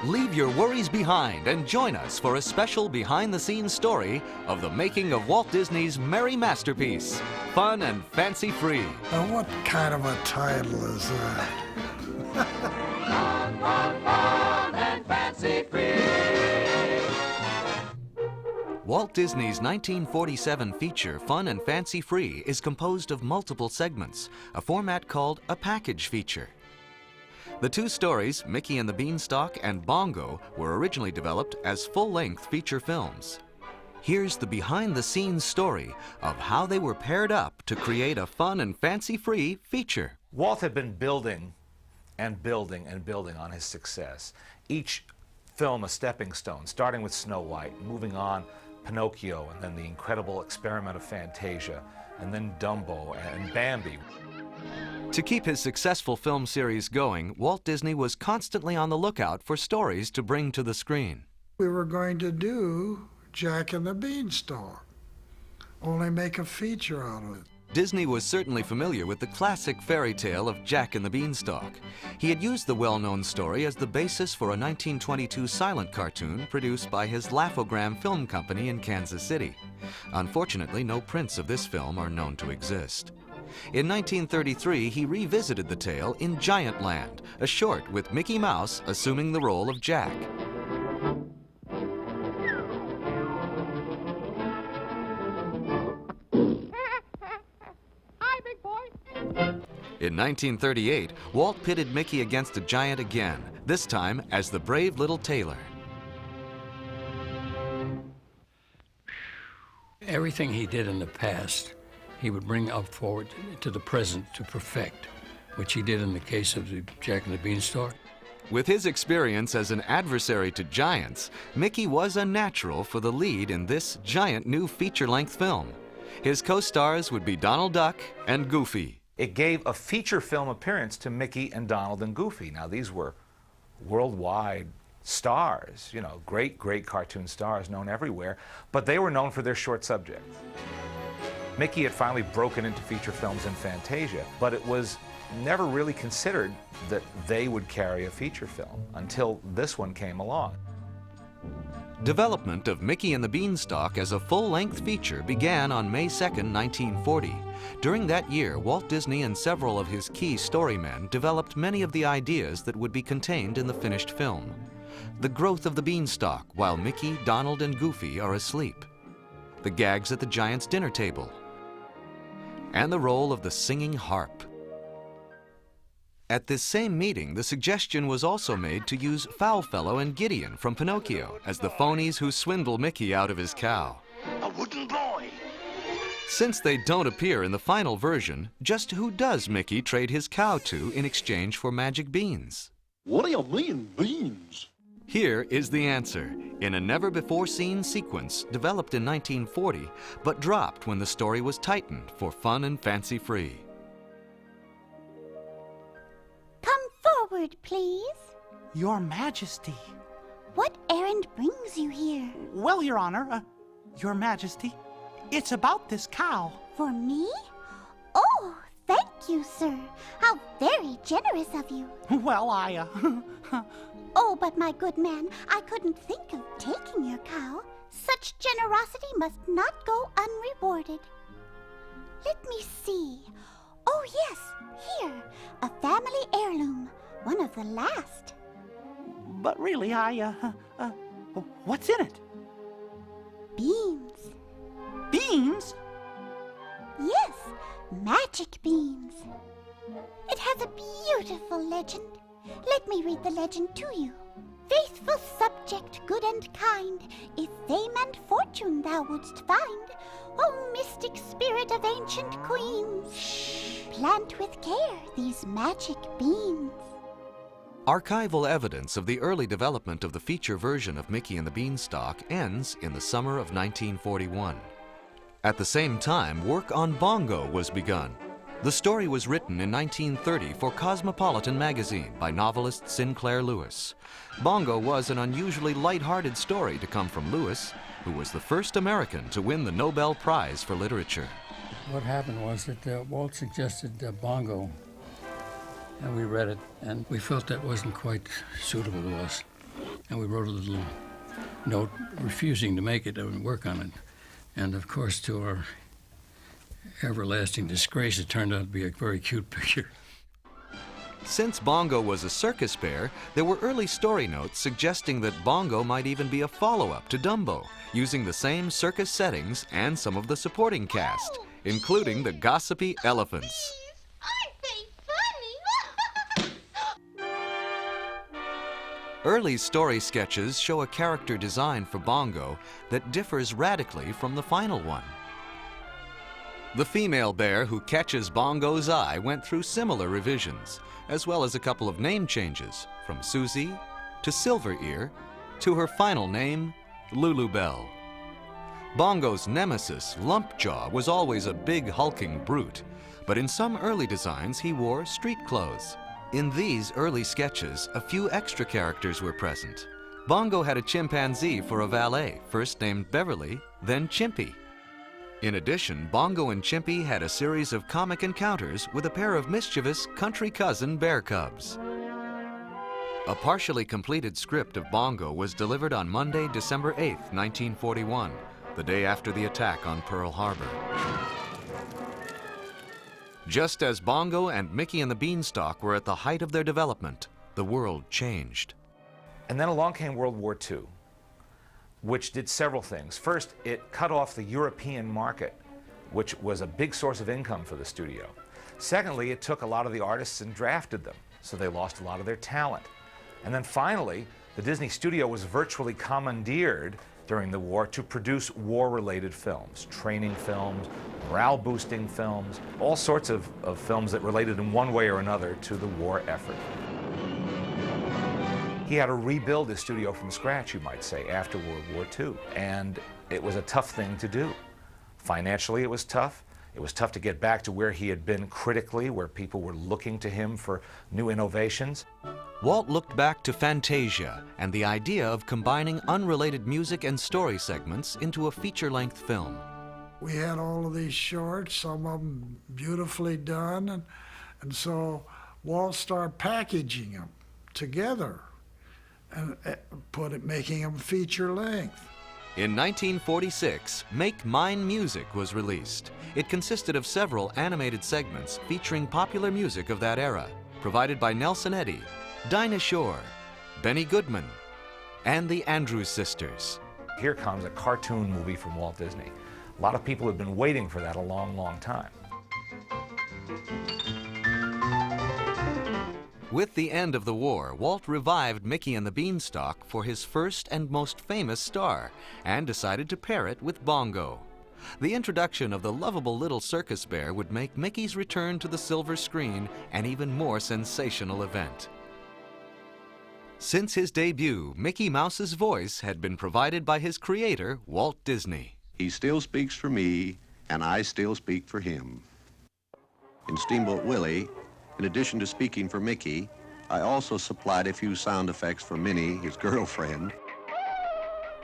Leave your worries behind and join us for a special behind-the-scenes story of the making of Walt Disney's merry masterpiece, Fun and Fancy Free. Now, what kind of a title is that? Fun and Fancy Free. Walt Disney's 1947 feature, Fun and Fancy Free, is composed of multiple segments, a format called a package feature. The two stories, Mickey and the Beanstalk and Bongo, were originally developed as full-length feature films. Here's the behind-the-scenes story of how they were paired up to create a Fun and Fancy-Free feature. Walt had been building and building and building on his success. Each film a stepping stone, starting with Snow White, moving on Pinocchio, and then the incredible experiment of Fantasia, and then Dumbo and Bambi. To keep his successful film series going, Walt Disney was constantly on the lookout for stories to bring to the screen. We were going to do Jack and the Beanstalk, only make a feature out of it. Disney was certainly familiar with the classic fairy tale of Jack and the Beanstalk. He had used the well-known story as the basis for a 1922 silent cartoon produced by his Laugh-O-Gram Film Company in Kansas City. Unfortunately, no prints of this film are known to exist. In 1933, he revisited the tale in Giantland, a short with Mickey Mouse assuming the role of Jack. Hi, big boy. In 1938, Walt pitted Mickey against a giant again, this time as the brave little tailor. Everything he did in the past, he would bring up forward to the present to perfect, which he did in the case of the Jack and the Beanstalk. With his experience as an adversary to giants, Mickey was a natural for the lead in this giant new feature-length film. His co-stars would be Donald Duck and Goofy. It gave a feature film appearance to Mickey and Donald and Goofy. Now, these were worldwide stars, you know, great cartoon stars known everywhere, but they were known for their short subjects. Mickey had finally broken into feature films in Fantasia, but it was never really considered that they would carry a feature film until this one came along. Development of Mickey and the Beanstalk as a full-length feature began on May 2, 1940. During that year, Walt Disney and several of his key storymen developed many of the ideas that would be contained in the finished film. The growth of the beanstalk while Mickey, Donald, and Goofy are asleep. The gags at the giant's dinner table. And the role of the singing harp. At this same meeting, the suggestion was also made to use Foulfellow and Gideon from Pinocchio as the phonies who swindle Mickey out of his cow. A wooden boy. Since they don't appear in the final version, just who does Mickey trade his cow to in exchange for magic beans? What do you mean, beans? Here is the answer, in a never-before-seen sequence developed in 1940, but dropped when the story was tightened for Fun and Fancy Free. Come forward, please. Your Majesty. What errand brings you here? Well, Your Honor, Your Majesty, it's about this cow. For me? Oh, thank you, sir. How very generous of you. Well, Oh, but my good man, I couldn't think of taking your cow. Such generosity must not go unrewarded. Let me see. Oh, yes, here, a family heirloom, one of the last. But really, what's in it? Beans. Beans? Yes, magic beans. It has a beautiful legend. Let me read the legend to you. Faithful subject, good and kind, if fame and fortune thou wouldst find, O mystic spirit of ancient queens, plant with care these magic beans. Archival evidence of the early development of the feature version of Mickey and the Beanstalk ends in the summer of 1941. At the same time, work on Bongo was begun. The story was written in 1930 for Cosmopolitan magazine by novelist Sinclair Lewis. Bongo was an unusually light-hearted story to come from Lewis, who was the first American to win the Nobel Prize for Literature. What happened was that Walt suggested Bongo, and we read it, and we felt that wasn't quite suitable to us. and we wrote a little note refusing to make it and work on it. And of course, to our everlasting disgrace, it turned out to be a very cute picture. Since Bongo was a circus bear, there were early story notes suggesting that Bongo might even be a follow-up to Dumbo, using the same circus settings and some of the supporting cast, including the gossipy elephants. Aren't they funny? Early story sketches show a character design for Bongo that differs radically from the final one. The female bear who catches Bongo's eye went through similar revisions, as well as a couple of name changes, from Susie to Silver Ear to her final name, Lulubelle. Bongo's nemesis, Lumpjaw, was always a big hulking brute, but in some early designs he wore street clothes. In these early sketches, a few extra characters were present. Bongo had a chimpanzee for a valet, first named Beverly, then Chimpy. In addition, Bongo and Chimpy had a series of comic encounters with a pair of mischievous country cousin bear cubs. A partially completed script of Bongo was delivered on Monday, December 8, 1941, the day after the attack on Pearl Harbor. Just as Bongo and Mickey and the Beanstalk were at the height of their development, the world changed. And then along came World War II, which did several things. First, it cut off the European market, which was a big source of income for the studio. Secondly, it took a lot of the artists and drafted them, so they lost a lot of their talent. And then finally, the Disney studio was virtually commandeered during the war to produce war-related films, training films, morale-boosting films, all sorts of films that related in one way or another to the war effort. He had to rebuild his studio from scratch, you might say, after World War II, and it was a tough thing to do. Financially, it was tough. It was tough to get back to where he had been critically, where people were looking to him for new innovations. Walt looked back to Fantasia and the idea of combining unrelated music and story segments into a feature-length film. We had all of these shorts, some of them beautifully done, and so Walt started packaging them together and making them feature length. In 1946, Make Mine Music was released. It consisted of several animated segments featuring popular music of that era, provided by Nelson Eddy, Dinah Shore, Benny Goodman, and the Andrews Sisters. Here comes a cartoon movie from Walt Disney. A lot of people have been waiting for that a long, long time. With the end of the war, Walt revived Mickey and the Beanstalk for his first and most famous star, and decided to pair it with Bongo. The introduction of the lovable little circus bear would make Mickey's return to the silver screen an even more sensational event. Since his debut, Mickey Mouse's voice had been provided by his creator, Walt Disney. He still speaks for me, and I still speak for him. In Steamboat Willie, in addition to speaking for Mickey, I also supplied a few sound effects for Minnie, his girlfriend.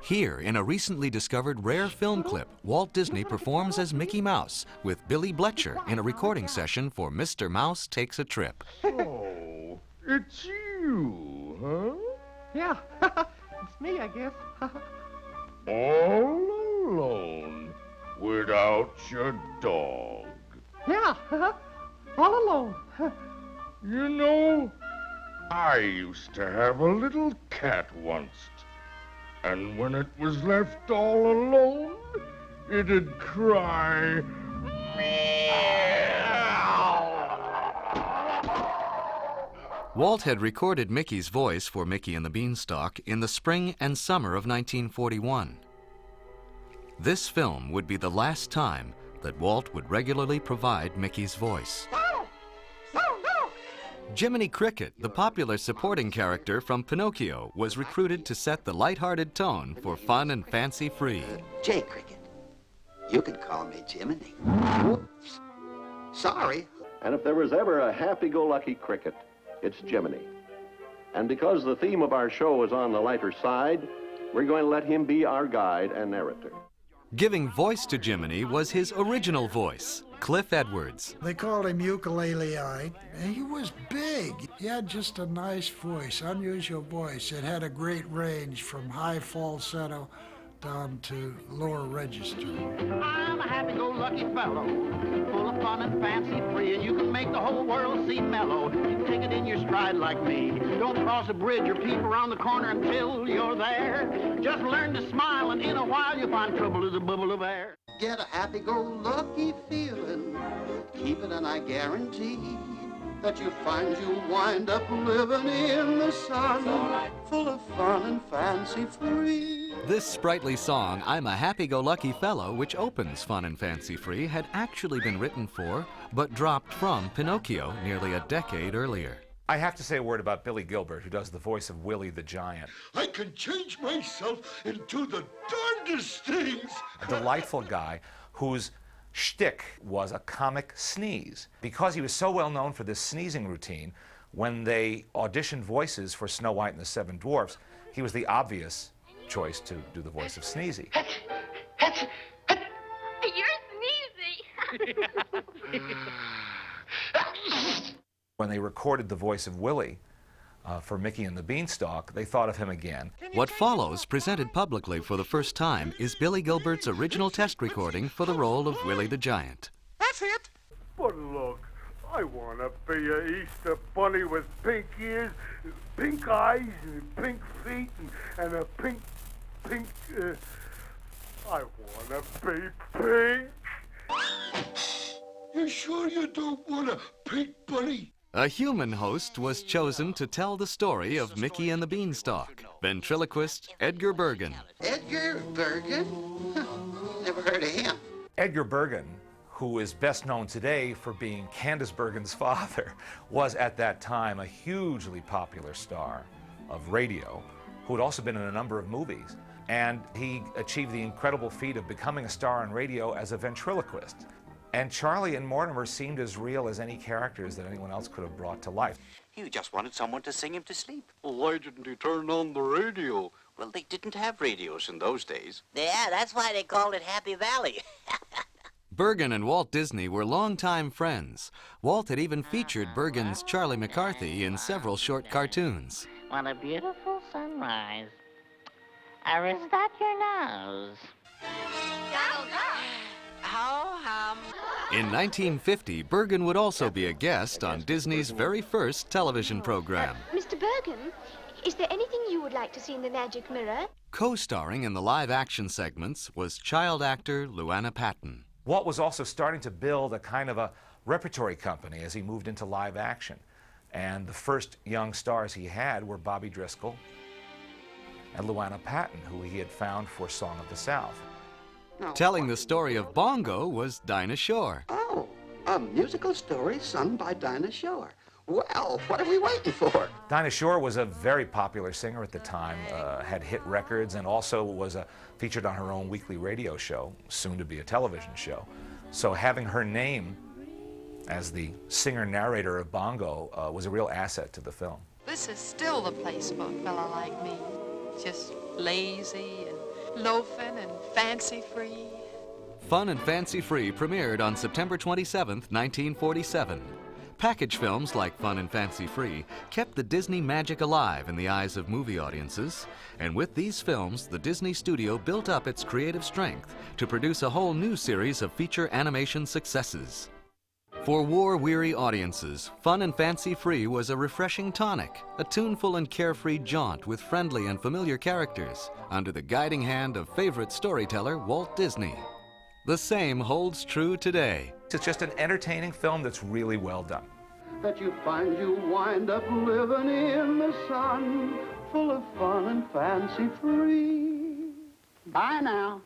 Here, in a recently discovered rare film clip, Walt Disney performs as Mickey Mouse with Billy Bletcher in a recording session for Mr. Mouse Takes a Trip. Oh, it's you, huh? Yeah, it's me, I guess. All alone, without your dog. Yeah, all alone. You know, I used to have a little cat once, and when it was left all alone, it'd cry, meow. Walt had recorded Mickey's voice for Mickey and the Beanstalk in the spring and summer of 1941. This film would be the last time that Walt would regularly provide Mickey's voice. Jiminy Cricket, the popular supporting character from Pinocchio, was recruited to set the lighthearted tone for fun and fancy-free. Jay Cricket. You could call me Jiminy. Whoops. Sorry. And if there was ever a happy-go-lucky cricket, it's Jiminy. And because the theme of our show is on the lighter side, we're going to let him be our guide and narrator. Giving voice to Jiminy was his original voice, Cliff Edwards. They called him Ukulele-eyed, and he was big. He had just a nice voice, unusual voice. It had a great range from high falsetto down to lower register. I'm a happy-go-lucky fellow, full of fun and fancy free, and you can make the whole world seem mellow. You take it in your stride like me. Don't cross a bridge or peep around the corner until you're there. Just learn to smile, and in a while you'll find trouble is a bubble of air. Get a happy-go-lucky feeling, keep it and I guarantee that you find you'll wind up living in the sun, full of fun and fancy-free. This sprightly song, I'm a Happy-Go-Lucky Fellow, which opens Fun and Fancy-Free, had actually been written for, but dropped from, Pinocchio nearly a decade earlier. I have to say a word about Billy Gilbert, who does the voice of Willie the Giant. I can change myself into the darndest things. A delightful guy whose shtick was a comic sneeze. Because he was so well known for this sneezing routine, when they auditioned voices for Snow White and the Seven Dwarfs, he was the obvious choice to do the voice of Sneezy. You're sneezy. When they recorded the voice of Willie for Mickey and the Beanstalk, they thought of him again. What follows, presented publicly for the first time, is Billy Gilbert's original test recording for the role of Willie the Giant. That's it. But look, I want to be an Easter bunny with pink ears, pink eyes, and pink feet, and a pink, I want to be pink. You sure you don't want a pink bunny? A human host was chosen to tell the story of Mickey and the Beanstalk, ventriloquist Edgar Bergen. Edgar Bergen? Never heard of him. Edgar Bergen, who is best known today for being Candace Bergen's father, was at that time a hugely popular star of radio, who had also been in a number of movies. And he achieved the incredible feat of becoming a star on radio as a ventriloquist. And Charlie and Mortimer seemed as real as any characters that anyone else could have brought to life. You just wanted someone to sing him to sleep. Well, why didn't he turn on the radio? Well, they didn't have radios in those days. Yeah, that's why they called it Happy Valley. Bergen and Walt Disney were longtime friends. Walt had even featured Bergen's Charlie McCarthy in several short cartoons. What a beautiful sunrise. Or is that your nose? In 1950, Bergen would also be a guest on Disney's very first television program. Mr. Bergen, is there anything you would like to see in the Magic Mirror? Co-starring in the live-action segments was child actor Luana Patton. Walt was also starting to build a kind of a repertory company as he moved into live action. And the first young stars he had were Bobby Driscoll and Luana Patton, who he had found for Song of the South. Telling the story of Bongo was Dinah Shore. Oh, a musical story sung by Dinah Shore. Well, what are we waiting for? Dinah Shore was a very popular singer at the time, had hit records, and also was featured on her own weekly radio show, soon to be a television show. So having her name as the singer-narrator of Bongo was a real asset to the film. This is still the place for a fella like me. Just lazy and loafing and fancy-free. Fun and Fancy-Free premiered on September 27, 1947. Package films like Fun and Fancy-Free kept the Disney magic alive in the eyes of movie audiences. And with these films, the Disney studio built up its creative strength to produce a whole new series of feature animation successes. For war-weary audiences, Fun and Fancy-Free was a refreshing tonic, a tuneful and carefree jaunt with friendly and familiar characters, under the guiding hand of favorite storyteller Walt Disney. The same holds true today. It's just an entertaining film that's really well done. That you find you wind up living in the sun, full of fun and fancy free. Bye now.